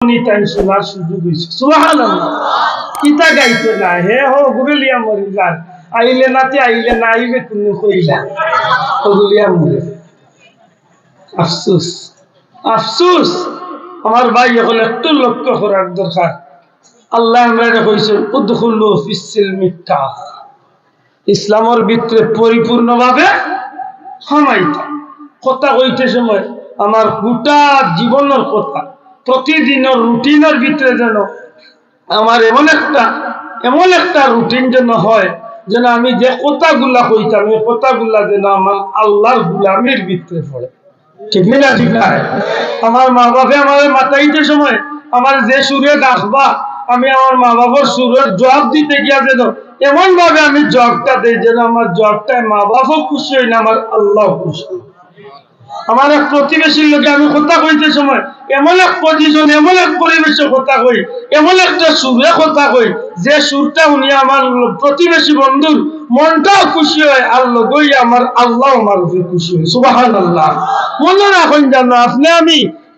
Time শোনার সুযোগ হয়েছে। সুবহানাল্লাহ। কিতা গাইতো না হে হো গুরুলিয়া মরি যান আইলে নাতে আইলে না আইবে তুমি কইলা গুরুলিয়া মরে। আফসোস আফসোস আমার ভাই হলে একটু লক্ষ্য করার দরকার। আল্লাহ আমরা কইছেন উদখুলু ফিস সিলমি কাফা, ইসলামের ভিতরে পরিপূর্ণভাবে হামাইতা। কথা কইতে সময় আমার গোটা জীবনের কথা, প্রতিদিনের রুটিনের ভিতরে যেন আমার এমন একটা রুটিন যেন হয়, যেন আমি যে কথাগুলা কইতাম এই কথাগুলা যেন আমার আল্লাহর গুলামির ভিতরে পড়ে। ঠিক না? ঠিক না? আমার মা বাপে আমার মাতাইতে সময় আমার যে সুরে ডাকবা, আমি আমার মা বাবার সুরের জবাব দিতে গিয়া যেন এমন ভাবে আমি জবটা দেই যেন আমার জবটায় মা বাবাও খুশি হয় না, আমার আল্লাহ খুশি হয়। আমার এক প্রতিবেশীর লোকে আমি কথা কইতে সময় এমন এক পজিশন, এমন এক পরিবেশে কথা কই, এমন একটা সুরে কথা কই যে সুরটা উনি আমার প্রতিবেশী বন্ধুর মনটাও খুশি হয়, আর লগই আমার আল্লাহ আমার উপরে খুশি হয়। সুবহানাল্লাহ। মনে রাখুন জানো আপনি আমি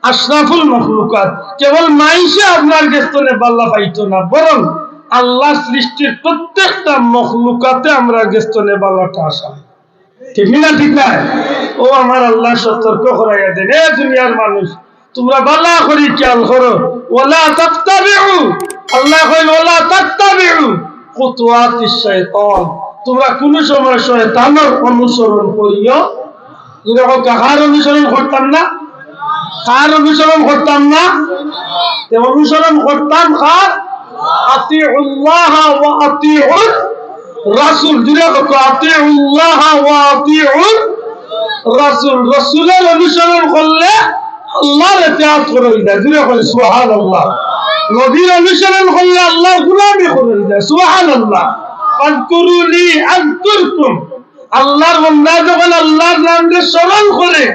আশরাফুল মখলুকাত, কেবল মাইশা আপনার গেস্তনে বাল্লা পাইতো না, বরং আল্লাহ সৃষ্টির প্রত্যেকটা মখলুকাতে আমরা গেস্তনে বাল্লাটা আসা। ঠিক না? ঠিক না? ও আমার আল্লাহ সতর্ক করাইয়া দেন, এ দুনিয়ার মানুষ তোমরা বালা করি খেয়াল করো, ওয়ালা তাত্তাবিউ, আল্লাহ কইল ওয়ালা তাত্তাবিউ খুতুওয়াতিশ শাইতান, তোমরা কোন সময় শয়তানের অনুসরণ করিও। যেরকম কাহার অনুসরণ করতাম না, কার অনুসরণ করতাম না, অনুসরণ করতাম কার? আতিউল্লাহ ওয়া আতিউর রাসূল। যেরকম আতিউল্লাহ ওয়া আতিউর রাসূল, রাসূলের অনুসরণ করলে আল্লাহর ইতাআত করা যায়। যেরকম সুবহানাল্লাহ। নবীর অনুসরণ করলে আল্লাহ গোলামি করা যায়। সুবহানাল্লাহ। ফাযকুরুনি আযকুরকুম, আল্লাহর বান্দা যখন আল্লাহর নামে স্মরণ করে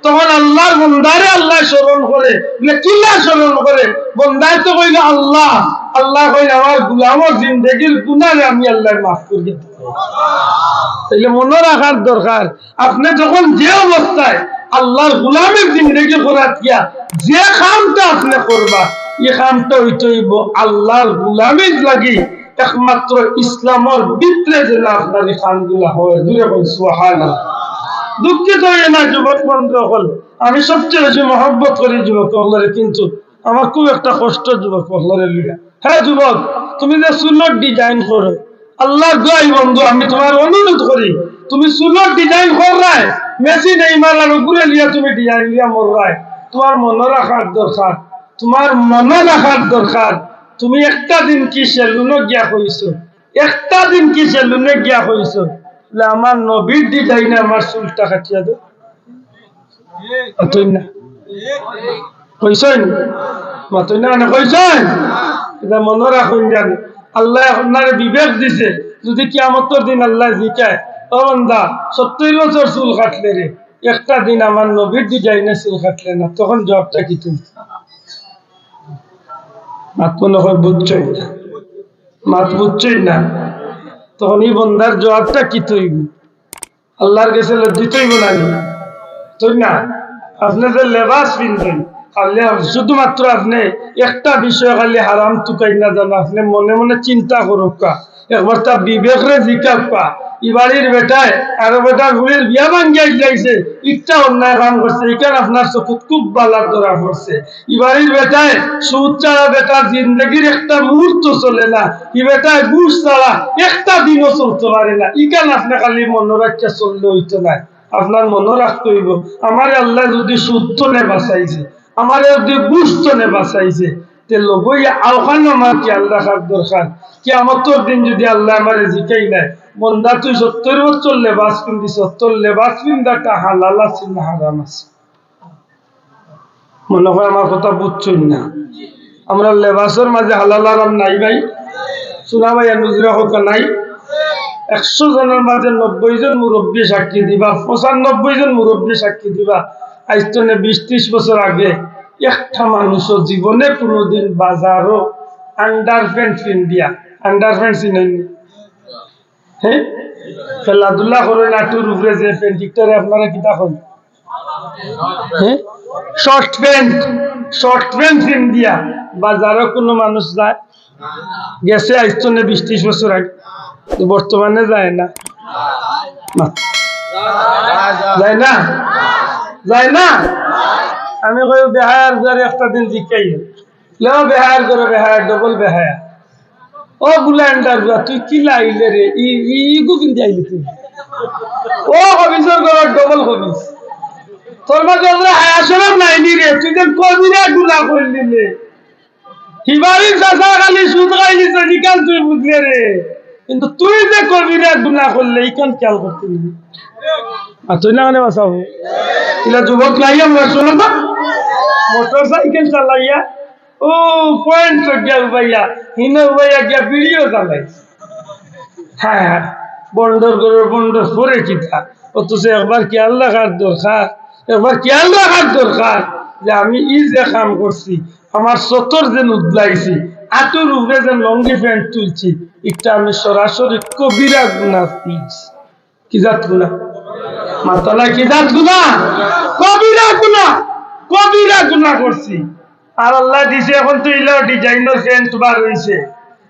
তখন আল্লাহর বান্দারে আল্লাহ স্মরণ করে। কিলা স্মরণ করে? বান্দায় তো কইল আল্লাহ, আল্লাহ কইল আমার গোলামের জিন্দেগির গুনাহ আমি আল্লাহ মাফ করে দিতে। তাইলে মনে রাখার দরকার, আপনি যখন যে অবস্থায় আল্লাহর গোলামের জিন্দেগি করার গিয়া যে কামটা আপনি করবা, এই কামটা হইতেইব আল্লাহর গোলামির লাগি, একমাত্র ইসলামের ভিতরে যেন আপনার এই কামগুলা হয়। দূরে বল সুবহানাল্লাহ। দুঃখিত হয়ে না যুবক বন্ধু হল, আমি সবচেয়ে বেশি মহব্বত করি যুবক হলরে, কিন্তু আমার খুব একটা কষ্ট যুবক হলরে লিয়া। হ্যাঁ যুবক, তুমি যে সুন্নত ডিজাইন করো, আল্লাহর দোয়াই বন্ধু আমি তোমার অনুরোধ করি, তুমি সুন্নত ডিজাইন করায় মেশিন এই মালার উপরে লিয়া তুমি ডিজাইন লিয়া মরায়, তোমার মনে রাখার দরকার, তোমার মনে রাখার দরকার। তুমি একটা দিন কি সেলুনে গিয়া কইছো, একটা দিন কি সেলুনে গিয়া কইছো আমার নবীর ডিজাইনে আমার চুলটা কাটিয়া দো, না কইছেন মাতই না কইছেন? এটা মনে রাখুন জানি আল্লাহ আপনার বিবেক দিছে। যদি কিয়ামতের দিন আল্লাহ জিকায়, ও বান্দা 70 বছর চুল কাটলে রে, একটা দিন আমার নবীর ডিজাইনে চুল কাটলে না, তখন জবটা কি তুমি? মাত মনে হয় বুঝছই না, মাত বুঝছই না, তখন এই বন্দার জবাবটা কি তৈব? আল্লাহর কাছে লজ্জিত হইব না, তাই না? আপনি যে লেবাস পিনবেন, খালি শুধুমাত্র আপনি একটা বিষয় খালি হারাম টুকাই না জানো, আপনি মনে মনে চিন্তা করুক, একবার তার বিবেকরে জিজ্ঞাসা, ই বাড়ির বেটায় আর বেটা গুলির বিয়া ভাঙ্গিয়া যাইছে, ইচ্ছা অন্যায় কাম করছে, এখানে আপনার চকুত খুব বালার ধরা পড়ছে। ই বাড়ির বেটায় সুদ ছাড়া বেটার জিন্দগির একটা মুহূর্ত চলে না, ই বেটায় ঘুষ ছাড়া একটা দিনও চলতে পারে না, ইখানে আপনি খালি মনে রাখিয়া চললে হইতো না। আপনার মনে রাখতে হইব আমার আল্লাহ যদি সুদ নে বাঁচাইছে, আমার যদি ঘুষ নে বাঁচাইছে, তে লগই আওখানে আমার খেয়াল রাখার দরকার। কিয়ামতের দিন যদি আল্লাহ আমার জিকাই নাই, বন্দা তুই 70 বছর লেবাস পিন্দিস, 70 লেবাস পিন্দাটা হালাল আছে না হারাম আছে? মনে হয় আমার কথা বুঝছই না। আমরা লেবাসের মাঝে হালাল হারাম নাই ভাই, শোনা ভাই নুজরা কথা নাই। 100 জনের মাঝে 90 জন মুরব্বী সাক্ষী দিবা, 95 জন মুরব্বী সাক্ষী দিবা, আজ তো 20-30 বছর আগে একটা মানুষও জীবনে কোনোদিন বাজারও আন্ডারপ্যান্ট পিন্দিয়া, আন্ডারপ্যান্ট চিনেননি? হ্যাঁ, খেলাধুলা করে নাটুর উপরে যে প্যান্টিকটারে আপনারা কিতা করেন, হ্যাঁ শর্ট প্যান্ট পিন্দিয়া বাজারে কোনো মানুষ যায়? গেছে আইতো না 20-30 বছর আগে, বর্তমানে যায় না? যায় না? যায় না? আমি কই বেহায়ার যারে একটা দিন জিকাই লেও বেহায়ার করে বেহায়ার ডবল বেহায়া ও বুলান্ডার তুই কি লাইলে রে গোবিন্দ আইলি তুই ও হবিসর করে ডবল হবিস তোর মাঝে আমরা হায়াসরম নাইনি রে তুই যে কবিরা গুনাহ করলি রে হিবারির চাচা খালি সুদ খাইলি তো নিকাল তুই বুঝলে রে কিন্তু তুই যে কবিরা গুনাহ করলে ইকান খেয়াল করতে না আর তুই না মানে বাঁচাবো ইলা যুবক নাই আমরা শোনো না মোটরসাইকেল চালাইয়া ও পয়েন্ট গিয়া ভাইয়া হিনো ভাইয়া গিয়া ভিডিও চালাই হ্যাঁ বন্ডর করে বন্ডর করে কিতা অথচ একবার খেয়াল রাখার দরকার একবার খেয়াল রাখার দরকার যে আমি যে কাম করছি আমার সতর যেন উদলাইছি আতুর উপরে যে লঙ্গি প্যান্ট তুলছি এটা আমি সরাসরি কবিরা গুনাহ করছি কি জাত গুনাহ মাতালা কি জাত গুনাহ কবিরা গুনাহ কবিরা গুনাহ করছি আর আল্লাহ দিছে এখন তো ইলাও ডিজাইনার প্যান্ট বার হইছে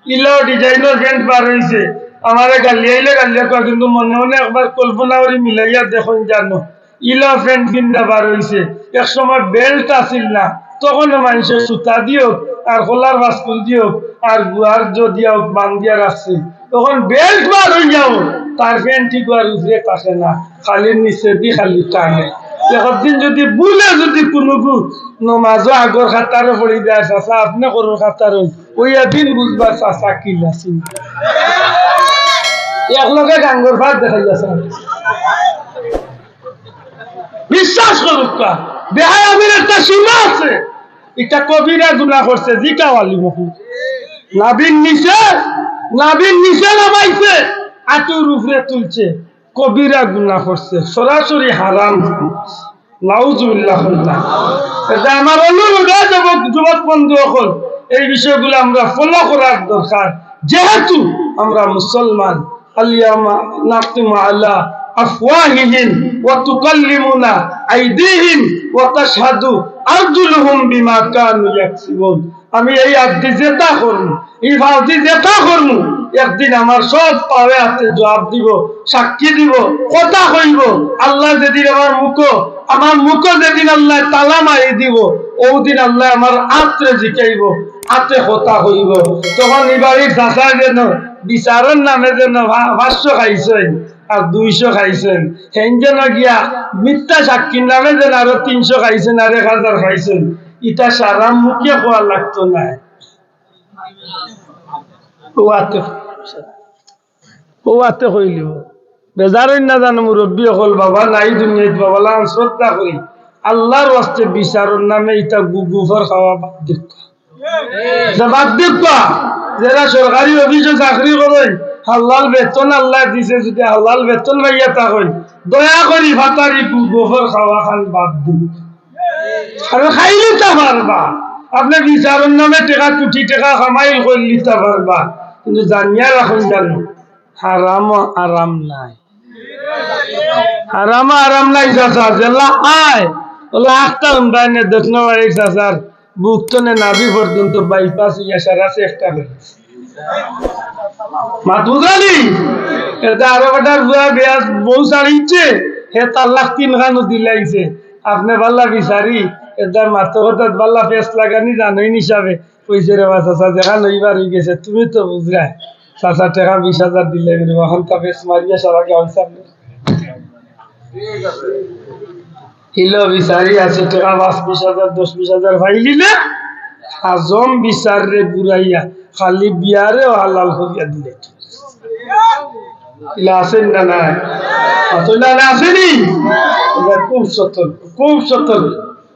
ইলাও ডিজাইনার প্যান্ট বার হইছে আমারে গালিয়াইলে গালিয়া কয় কিন্তু মনে মনে একবার কল্পনা করে মিলাইয়া দেখুন জানো ইলাও প্যান্ট কিনা বার হইছে এক সময় বেল্ট আসিল না তখন মানুষের সুতা দিও আর কলার বাস্কুল দিও আর গুয়ার দিও বান্ধিয়া রাখছে তখন বেল্ট বার হয়ে যাও তার প্যান্ট গুয়ার উপরে কাছে না খালি নিচে দি খালি টানে একদিন যদি বুলে যদি কোনো নমাজও আগর খাতারও পড়ি যায় চাষা আপনি করুন খাতার ওই একদিন বুঝবার চাষা কিলাছি একলগে ডাঙ্গর ভাত দেখাই আছে বিশ্বাস করুক কা দেখায় আমির একটা সীমা আছে এটা কবিরা গুনাহ করছে জিকাওয়ালি মহু নাবিন নিচে নামাইছে আতুর উপরে তুলছে কবিরা গুনাহ করছে সরাসরি হারাম নাউজুবিল্লাহ এটা আমার অনুরোধ যুবক বন্ধু সকল এই বিষয়গুলো আমরা ফলো করার দরকার যেহেতু আমরা মুসলমান আলিয়ামা নাকতিমু আলা আফওয়াহিহিম ওয়া তুকাল্লিমুনা আইদিহিম ওয়া তাশহাদু আরজুলুহুম বিমা কানু ইয়াকসিবুন আমি এই আদি যেটা করব এই ভাবি যেটা করব একদিন আমার সব পাবে হাতে জবাব দিব সাক্ষী দিব কথা কইব আল্লাহ যেদিন আমার মুখ যেদিন আল্লাহ তালা মারি দিব ওদিন আল্লাহ আমার আত্রে জিকাইব আতে কথা হইব তখন এবারের চাষার যেন বিচারের নামে যেন 500 খাইছেন আর 200 খাইছেন হেন যেন গিয়া মিথ্যা সাক্ষীর নামে যেন আরো 300 খাইছেন আর 1000 খাইছেন ইটা সারা মুখে খোয়া লাগতো না ওয়াতে কইলিব বেজারই না জানো মুরব্বী হল বাবা নাই দুনিয়াত বাবা লান শ্রদ্ধা করি আল্লাহর ওয়াস্তে বিচারের নামে ইটা গুগুফর খাওয়া বাদ দিবা যারা সরকারি অফিসে চাকরি করেন হালাল বেতন আল্লাহ দিছে যদি হালাল বেতন পাইয়া থাকেন দয়া করি ভাতারি গুগুফর খাওয়া খান বাদ দিন আর খাইলে তা পারবা আপনি বিচারের নামে কোটি টাকা কামাই করে নিতে পারবা কিন্তু জানিয়া রাখুন জানো হারাম আরাম নাই আরাম নাই চাচা জেলা আয় বলে আটটা উন্নয়নে দক্ষিণ বাড়ি চাচার বুকতনে নাভি পর্যন্ত বাইপাস ইয়া সারা চেষ্টা করেছে মাত বুঝালি এটা আরো বেটার বিয়া বউ ছাড়িছে হে 4 লাখ 3 খানো দিলাইছে আপনি বাল্লা বিচারি এটার মাত্র হঠাৎ বাল্লা পেস লাগানি জানেন হিসাবে কইছে রে চাচা দেখা নইবার হয়ে গেছে তুমি তো বুঝলা চাচা টাকা 20,000 দিলে এখন তা পেস মারিয়া সারা কে হইছে হিলো বিচারি আছে টাকা 5-20,000 10-20,000 ফাইলি না হাজম বিচার রে বুড়াইয়া খালি বিয়ারে হালাল করিয়া দিলে ইলা আছেন না নাই না আসেনি খুব সতর্ক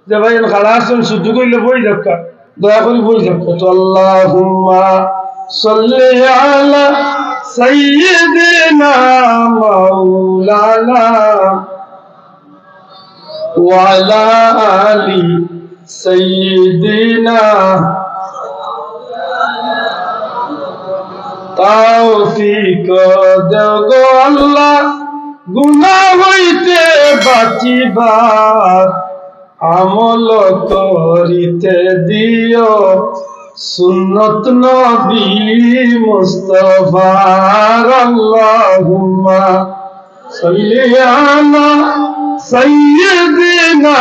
যে ভাই খালা আসুন সুযোগ হইলে বই যাক দয়া করে বই যাক তো আল্লাহুম্মা সাল্লি আলা সাইয়্যিদিনা মাওলানা ওয়া আলা আলি সাইয়্যিদিনা তৌফিক দাও গো আল্লাহ গুনাহ হইতে বাঁচিবার আমল করিতে দিও সুন্নত নবী মুস্তাফার আল্লাহুম্মা সাল্লি আলা সাইয়্যিদিনা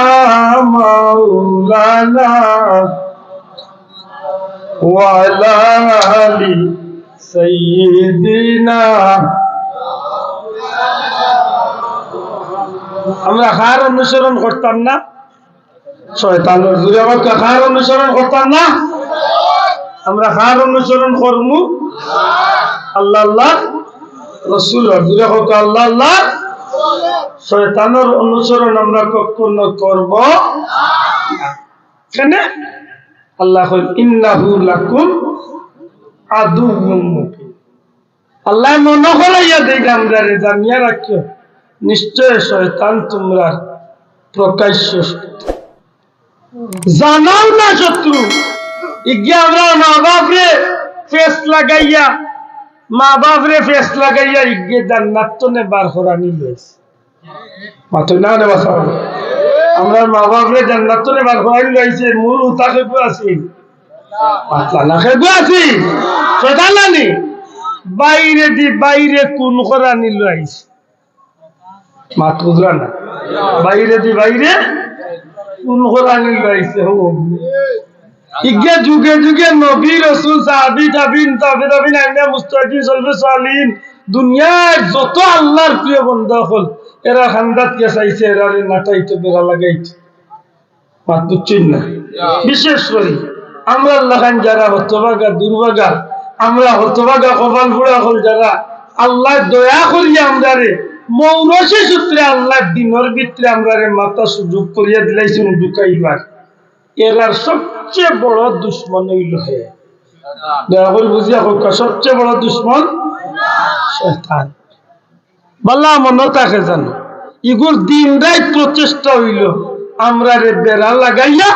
মাওলানা ওয়া আলা আলি সাইয়্যিদিনা। আমরা কার অনুসরণ করতাম না? শয়তানের। জুড়ে কার অনুসরণ করতাম না? আমরা কার অনুসরণ করবো? আল্লাহ আল্লাহ রসুল। জুড়ে আল্লাহ আল্লাহ। শয়তানের অনুসরণ আমরা কখনো করব কেন? আল্লাহ ইন্নাহু লাকুম আদুউম মুবিন। আল্লাহ মনে করাইয়া দেই আমরা রে জানিয়া রাখিও, নিশ্চয় শয়তান তোমরা প্রকাশ্য শত্রু। জানাও না শত্রু। ইজ্ঞা আমরা মা বাপরে ফেস লাগাইয়া ইজ্ঞে জান্নাত তো নে বার করানি লইছে। মাত্র না রে বাসা, আমরা মা বাপরে জান্নাত তো নে বার করানি লইছে। মূল উতা খেপু আছি, পাতলা না খেপু আছি। শয়তান নানি বাইরে কোন করানি লইছে। মাত বুঝলা না? বাইরে কোন কোরআনি গাইছে হো। ইগে যুগে যুগে নবী রাসূল সাহাবী তাবিন আইনা মুস্তাহিদিন সালফে সালিহিন দুনিয়ার যত আল্লাহর প্রিয় বান্দা হল এরা খান্দাত কে চাইছে, এরা নাটাইতে বেড়া লাগাইছে। মাত বুঝছেন না? বিশেষ করে আমরা লাগান যারা হতভাগা দুর্ভাগা, আমরা হতভাগা কপাল পোড়া হল যারা, আল্লাহ দয়া করিয়া আমরা রে মৌরসি সূত্রে আল্লাহ দিনের ভিতরে আমরা মাথা সুযোগ করিয়া দিলাইছেন ঢুকাইবার। এরার সবচেয়ে বড় দুশ্মন হইল হে। দয়া করে বুঝিয়া হোক, সবচেয়ে বড় দুশ্মন শয়তান। বাল্লা মনে থাকে জানো, ইগুর দিন রাত প্রচেষ্টা হইল আমরা রে বেড়া লাগাইয়া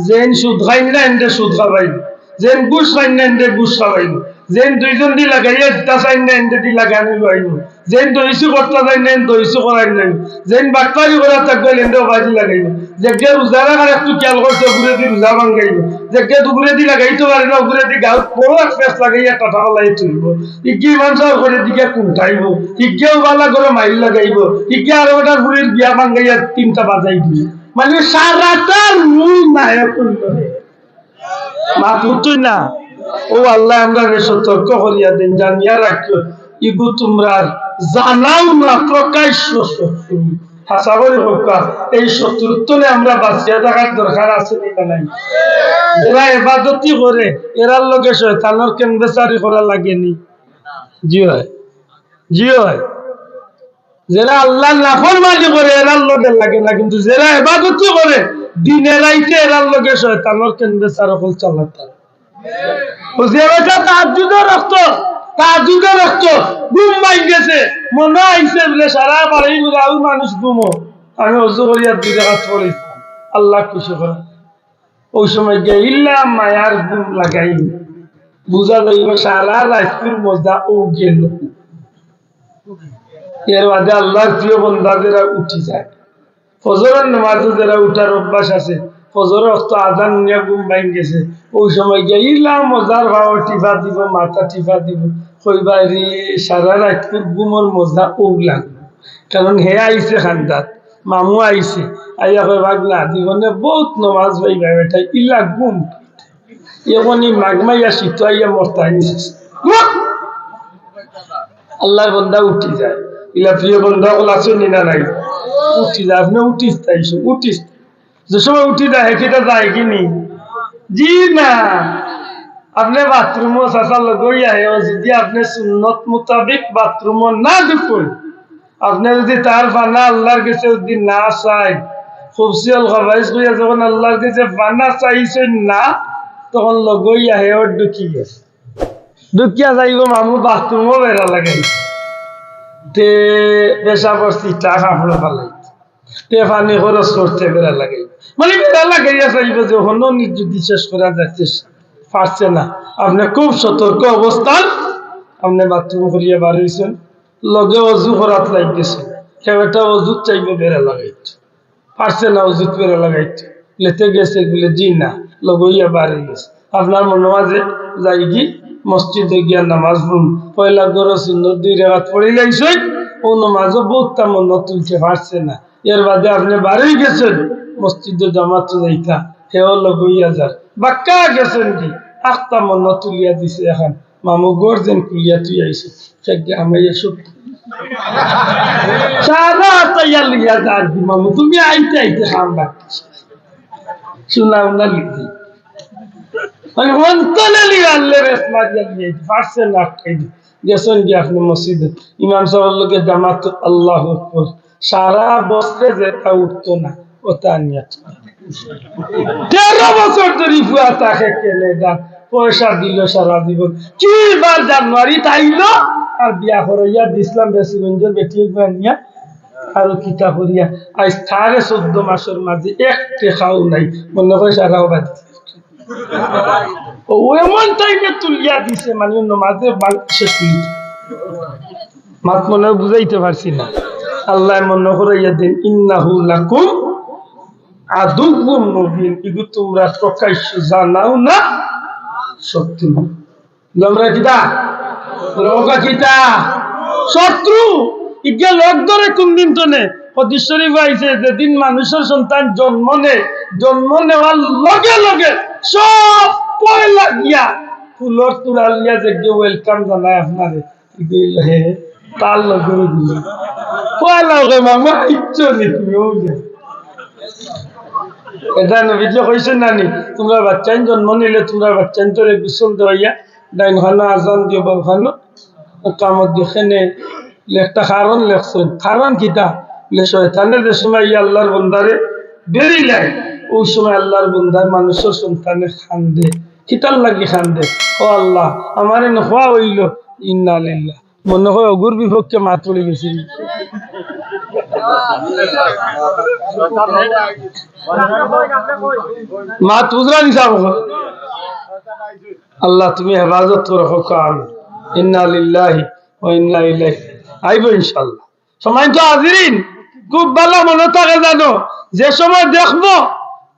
যেন সুদ খাই না এনে সুদ খাবাইল, যেন ঘুষ খাই না এনে ঘুষ খাবাইল, যেন দুইজন দি লাগাইয়া দিতা চাই না এনে দি লাগানি লাইব, যেন দহিসু করতে চাই না দহিসু করাই নাই, যেন বাটপারি করা থাকবে এনে বাজি লাগাইব, যে রোজা রাখার একটু খেয়াল করছে ঘুরে দি রোজা ভাঙ্গাইব, যে দুপুরে দি লাগাইতে পারে না ঘুরে দি গাঁত বড় এক ফেস লাগাইয়া টাটা লাই তুলব, ইজ্ঞি মানুষ করে দিকে কুঠাইব, ইজ্ঞেও বালা করে মাইল লাগাইব, ইজ্ঞে আরো একটা ঘুরের বিয়া ভাঙ্গাইয়া 3টা বাজাই দিবে। মানে সারাটা মূল নায়ক মাতুই না। ও আল্লাহ আমরা সতর্ক করিয়া দিন, জানিয়া রাখিও ইগু তোমরা জানাও না প্রকাশ্য শত্রু। হাসা করে হোক, এই শত্রুত্ব আমরা বাঁচিয়া থাকার দরকার আছে না নাই? এরা ইবাদতি করে, এরার লগে শয়তানের কেন্দ্রচারী করা লাগেনি? জি হয়, জি হয়। যারা আল্লাহ নাফরমানি করে এরার লগে লাগে না, কিন্তু যারা ইবাদতি করে দিনে রাইতে এরার লগে শয়তানের কেন্দ্রচার হল চালাতে। ঘুম মাই গেছে, মনে আইছে বলে সারা বাড়ি মানুষ ঘুমো, আমি অজু করিয়া 2 রাকাত পড়েছি, আল্লাহ খুশি করে। ওই সময় গিয়ে ইল্লাম মায়ার ঘুম লাগাই বুঝা যাইব সারা রাত্রির মজা ও গেল। এর বাদে আল্লাহর প্রিয় বান্দা যারা উঠি যায়, ফজরের নামাজে যারা উঠার অভ্যাস আছে, ফজরের অর্থ আজান নিয়ে ঘুম ভাঙ গেছে, ওই সময় গিয়ে ইলা মজার ভাব টিফা দিব, মাথা টিফা দিব, কইবা রে সারা রাত্রির ঘুমর মজা ও লাগবে। কারণ হে আইছে খান্দাত, মামু আইছে, আইয়া কই ভাগনা জীবনে বহুত নমাজ ভাই ভাই বেঠাই ইলা ঘুম এমনই মাগমাইয়া শীত আইয়া মরতাই নিছে। আল্লাহর বান্দা উঠি যায়, ইলা প্রিয় বন্ধু সকল আছেন না নাই? উঠি যায়, আপনি উঠিস তাইছো, উঠিস যে সময় উঠি যায় হেঁটেটা যায় কিনি? জি না, আপনি বাথরুমও চাষা লগই আহে, যদি আপনি সুন্নত মোতাবিক বাথরুমও না ঢুকুন, আপনি যদি তার বানা আল্লাহর কাছে যদি না চাই, খুবসিয়াল খাবাইস কইয়া যখন আল্লাহর কাছে বানা চাইছেন না, তখন লগই আহে ওর ঢুকি গেছে, ঢুকিয়া যাইব মামু বাথরুমও বেড়া লাগাই তে পেশা করছি টাকা ফলে পালাই তে পানি খরচ করতে বেড়া লাগাই, মানে বেড়া লাগাইয়া চাইব যে হনো যদি শেষ করা যাচ্ছে পারছে না, আপনি খুব সতর্ক অবস্থান আপনি বাথরুম করিয়া বার হয়েছেন, লগে অজু করাত লাগিয়েছেন, কেউ একটা অজুত চাইবে বেড়া লাগাইতে পারছে না, অজুত বেড়া লাগাইতে লেতে গেছে বলে জি না লগইয়া বার হয়ে গেছে, আপনার মনে মাঝে যাই কি মসজিদে গিয়া নামাজ পড়ুন পয়লা গরো সুন্দর 2 রাকাত পড়ে লাইছে ও নামাজও বহুতটা মনে তুলতে পারছে না এর বাদে আপনি বাড়ি গেছেন মসজিদে জামাত যাইতা হেও লগইয়া যার বাক্কা গেছেন কি আখতা মনে তুলিয়া দিছে এখন মামু গর্জেন কুলিয়া তুই আইছে সেকে আমি এসব সারা তাইয়া লিয়া যার মামু তুমি আইতে আইতে সামনে শুনাও না লিখি আমি অন্তলে লিয়া আল্লাহ রেসমাত দিয়ে পারছে না খাই গেছেন কি আপনি মসজিদে ইমাম সাহেবের লোকে জামাত আল্লাহু আকবার সারা বছরে যেটা উঠতো না ওটা নিয়ে 13 বছর ধরে ফুয়া তাকে কেলে দান পয়সা দিল সারা জীবন কি বার জানুয়ারি তাইলো আর বিয়া করাইয়া দিছিলাম বেসিগঞ্জের বেটি নিয়া আর কিতা করিয়া আজ 14.5 মাসের মাঝে একটা খাও নাই মনে হয় সারাও বাদ ও এমন টাইমে তুলিয়া দিছে মানে নমাজে শেষ করি মাত মনে বুঝাইতে পারছি না আল্লাহ মনে করাইয়া দিন ইন্নাহু লাকুম আদুউম মুবিন ইগু তোমরা প্রকাশ্য জানাও না শত্রু আমরা কিতা রোগা কিতা শত্রু ইগা লোক ধরে কোন দিন তো নে হাদিস শরীফ আইছে যেদিন মানুষের সন্তান জন্ম নেওয়ার লগে লগে সব পয়লা গিয়া ফুলর তুরালিয়া যে ওয়েলকাম জানায় আপনারে ইগল হে তার লগে দিল পয়লা গে মামা ইচ্ছো নি তুমি ওলে এটা নবীজি কইছেন নানি তোমরা বাচ্চা জন্ম নিলে তোমরা বাচ্চা তোরে গোসল দেওয়া ডাইন খানা আজান দিও বাম খানো কামত দেখেনে একটা কারণ লেখছেন কারণ কিতা শয়তানের যে সময় আল্লাহর বন্দারে বেরিলাই ওই সময় আল্লাহর বন্দার মানুষের সন্তানে খান্দে কিতার লাগি খান্দে ও আল্লাহ আমার নোয়া হইল ইন্না লিল্লাহ মনে হয় অগুর বিপক্ষে মাত পড়ে গেছি মাত বুঝরা নিসা আল্লাহ তুমি হেফাজত রাখো কাম ইন্না লিল্লাহি ওয়া ইন্না ইলাইহি আইব ইনশাআল্লাহ সময় তো হাজিরিন খুব ভালো মনে থাকে জানো যে সময় দেখবো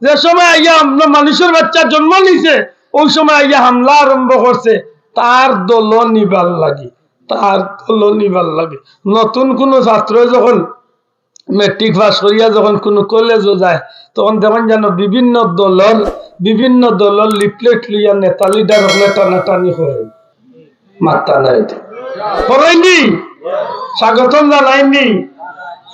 যে সময় আইয়া মানুষের বাচ্চা জন্ম নিছে ওই সময় আইয়া হামলা আরম্ভ করছে তার দল নিবার লাগে নতুন কোন ছাত্র যখন মেট্রিক পাস করিয়া যখন কোন কলেজে যায় তখন দেখেন যেন বিভিন্ন দলের লিফলেট লইয়া নেতা লিডার হলে টানাটানি করে মাত্রা নাই করেনি স্বাগতম জানাইনি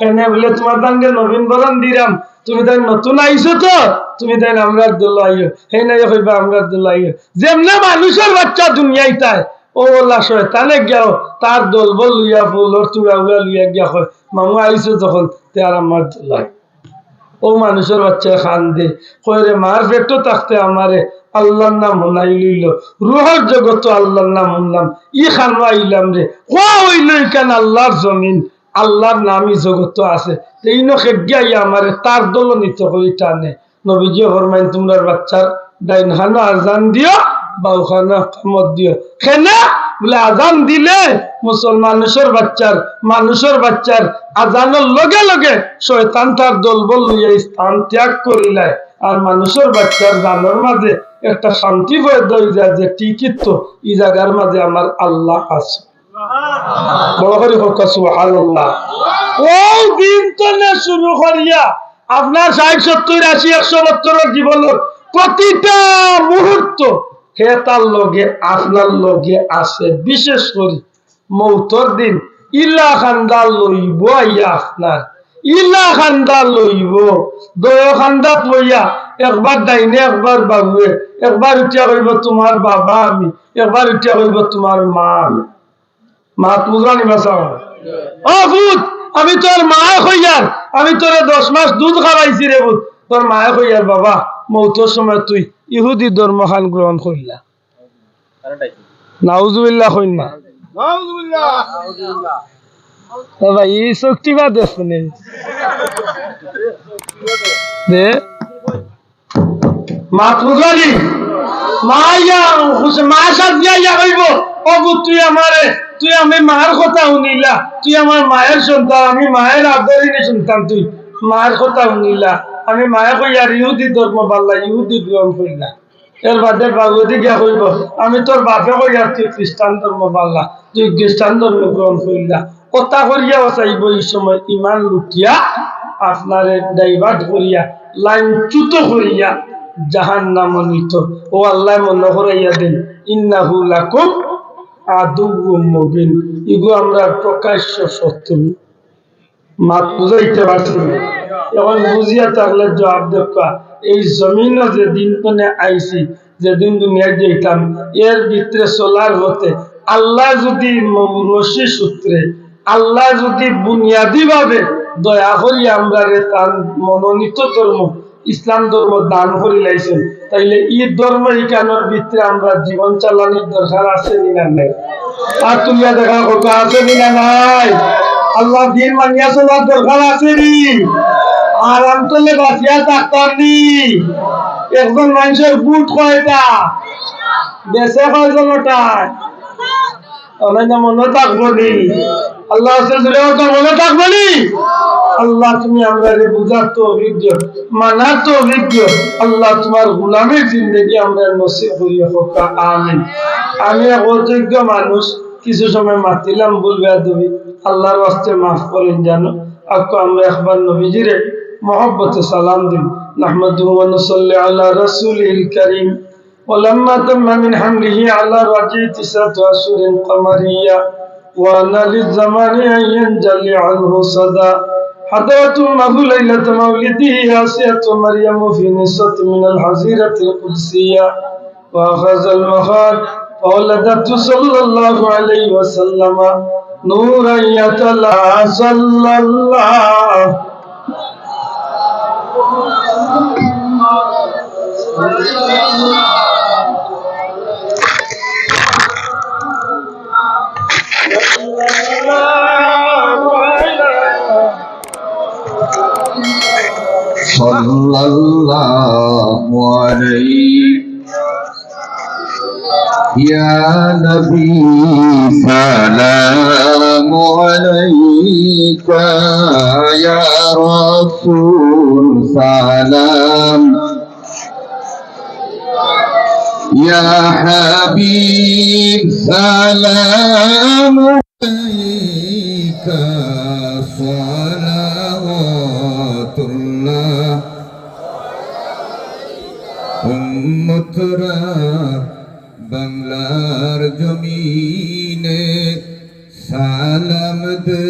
এনে বলে তোমার দাঙ্গে নবীন বরণ দিলাম তুমি তাই নতুন আইছো তো তুমি তাই আমরা দল আইও সেই নাই কইবা আমরা দল আইও যেমনে মানুষের বাচ্চা দুনিয়ায় তাই ও ওলা শয়তানে গিয়াও তার দল বল লইয়া ফুলর চূড়া উড়া লইয়া গিয়া হয় মামু আইছো যখন তে আর আমার দল আই ও মানুষের বাচ্চা খান দে কইরে মার পেটও থাকতে আমারে আল্লাহর নাম হলাই লইল রুহর জগত আল্লাহর নাম শুনলাম ই খান আইলাম রে কোয়া হইল কেন আল্লাহর জমিন আল্লাহর নামই জগত আছে এইনো খেগিয়াই আমারে তার দল নিতে হই টানে নবীজি ফরমাইন তোমরা বাচ্চার ডাইন খানো আজান দিও বাউ খানো কামত দিও কেনা বলে আজান দিলে মানুষের বাচ্চার আজানের লগে লগে শয়তান তার দলবল লইয়া স্থান ত্যাগ করিলায় আর মানুষের বাচ্চার জানোর মাঝে একটা শান্তি বয়ে দই যায় যে ঠিকই তো এই জায়গার মাঝে আমার আল্লাহ আছে বড় করে সুবহানাল্লাহ ওই দিন থেকে শুরু করিয়া আপনার 60 70 80 100 বছরের জীবনের প্রতিটা মুহূর্ত হে তার লগে আপনার লগে আছে বিশেষ করে মৌতর দিন ইলা খান্দা লইব আইয়া আপনার ইলা খান্দা লইব দয় খান্দা লইয়া একবার ডাইনে একবার বাবুয়ে একবার উঠিয়া কইব তোমার বাবা আমি একবার উঠিয়া কইব তোমার মা আমি মা তুজরা নিবা চাও ও ভূত আমি তোর মা কইয়ার আমি তোরে 10 মাস দুধ খাওয়াইছি রে ভূত তোর মা কইয়ার বাবা মৌতর সময় তুই ইহুদি ধর্ম খান গ্রহণ করিলা নাউজুবিল্লাহ কইন না ভাই এই শক্তি বা দেখুন দে মা তুজারি মায়া মা সাথ দিয়া কইব ও তুই আমারে তুই আমি মার কথা শুনিলা তুই আমার মায়ের সন্তান আমি মায়ের আদরিনী সন্তান তুই মার কথা শুনিলা আমি মায়া কইয়ার ইহুদি ধর্ম বাল্লা ইহুদি গ্রহণ করিলা এর বাদে বাবুদি গিয়া কইব আমি তোর বাপে কইয়া তুই খ্রিস্টান ধর্ম পাল্লা, তুই খ্রিস্টান ধর্ম গ্রহণ করিলা, কথা করিয়াও চাইব এই সময় ইমান লুটিয়া আপনারে ডাইভার্ট করিয়া লাইনচ্যুত করিয়া জাহান্নামে নিত। ও আল্লাহ মনে করাইয়া দেন ইন্নাহু লাকুম আদুউম মুবিন, ইগো আমরা প্রকাশ্য শত্রু। মাত বুঝাইতে পারছি না? এখন বুঝিয়া থাকলে জবাব দেখা, এই জমিন যেদিন কোনে আইছি, যেদিন দুনিয়ায় যেতাম, এর ভিতরে চলার হতে আল্লাহ যদি রশি সূত্রে, আল্লাহ যদি বুনিয়াদী ভাবে দয়া করি আমরা তার মনোনীত ধর্ম ইসলাম ধর্ম দান করি লাইছেন, তাইলে ই ধর্ম ইকানোর ভিতরে আমরা জীবন চালানোর দরকার আছে না নাই? আর তুমিয়া দেখা কথা আছে না নাই? আল্লাহ দিন মানিয়া চলার দরকার আছে নি? আর আমতলে বাঁচিয়া থাকতাম নি? একজন মানুষের বুট কয়টা, বেঁচে কয়জনটায় অনেক মনে থাকবো নি? আল্লাহ মনে থাকবো নি? আল্লাহ তুমি আমরা বুঝার তো অভিজ্ঞ, মানার তো অভিজ্ঞ, আল্লাহ তোমার গুলামের জিন্দগি আমরা নসিব করিয়া হোক। আমিন। আমি এক অযোগ্য মানুষ, কিছু সময় মাতিলাম বলবে তুমি আল্লাহর ওয়াস্তে মাফ করেন জানো। আপনি আমরা একবার নবীজিরে মহব্বতে সালাম দিন। নাহমাদুহু ওয়া নুসাল্লি আলা রাসূলিল কারীম। ولما تم من حمله على رجع 9 أشهر قمرية وأن للزمان أن ينجلي عنه صدى حضرت أمه ليلة مولده آسية مريم في نسوة من الحزيرة القدسية وأخذ المخاض فولدته صلى الله عليه وسلم نورا يتلى صلى الله صلى الله عليه يا نبي سلام عليك يا رسول سلام يا حبيب سلام عليك صلوات الله উম্মতরা বাংলার জমিনে সালাম দে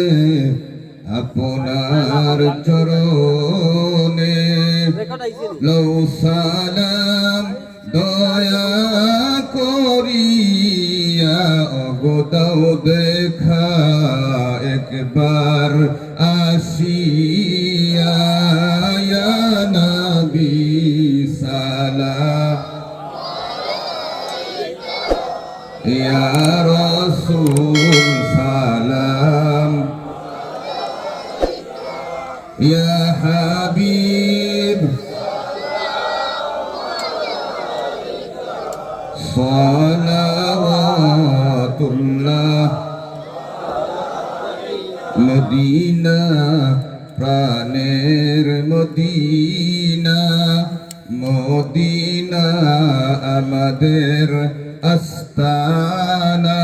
আপনার চরণে লও সালাম দয়া করিয়া অগদাও দেখা একবার আসিয়া ইয়া নবী সালাম ইয়া রাসূল সালাম ইয়া হাবিব সালাওয়াতুল্লাহ মদিনা প্রাণের মদিনা মদিনা আমাদের আস্তানা